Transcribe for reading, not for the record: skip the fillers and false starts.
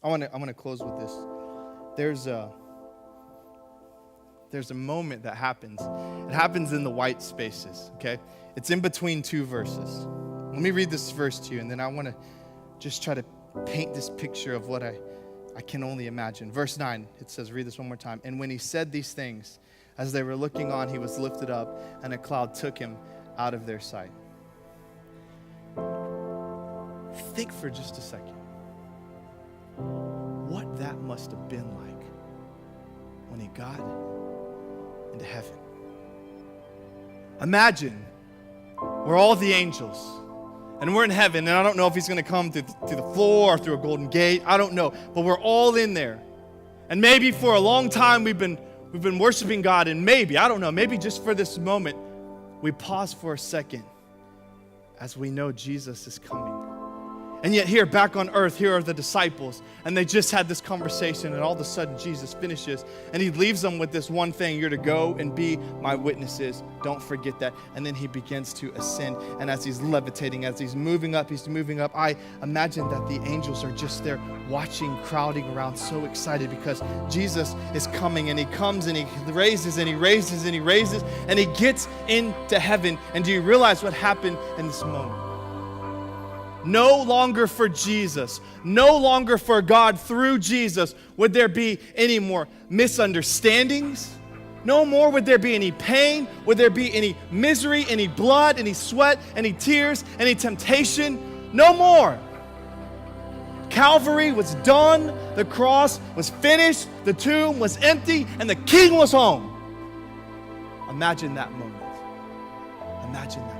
I want to close with this. There's a moment that happens. It happens in the white spaces, okay? It's in between two verses. Let me read this verse to you, and then I want to just try to paint this picture of what I can only imagine. Verse 9, it says, read this one more time. And when he said these things, as they were looking on, he was lifted up, and a cloud took him out of their sight. Think for just a second what that must have been like when he got into heaven. Imagine we're all the angels, and we're in heaven, and I don't know if he's going to come through the floor or through a golden gate. I don't know, but we're all in there. And maybe for a long time we've been worshiping God, and maybe, I don't know, maybe just for this moment, we pause for a second as we know Jesus is coming. And yet here, back on earth, here are the disciples, and they just had this conversation, and all of a sudden Jesus finishes, and he leaves them with this one thing: you're to go and be my witnesses. Don't forget that. And then he begins to ascend, and as he's levitating, as he's moving up, I imagine that the angels are just there watching, crowding around, so excited because Jesus is coming, and he comes, and he raises, and he raises, and he raises, and he gets into heaven. And do you realize what happened in this moment? No longer for Jesus, no longer for God through Jesus would there be any more misunderstandings. No more would there be any pain, would there be any misery, any blood, any sweat, any tears, any temptation. No more. Calvary was done, the cross was finished, the tomb was empty, and the King was home. Imagine that moment. Imagine that.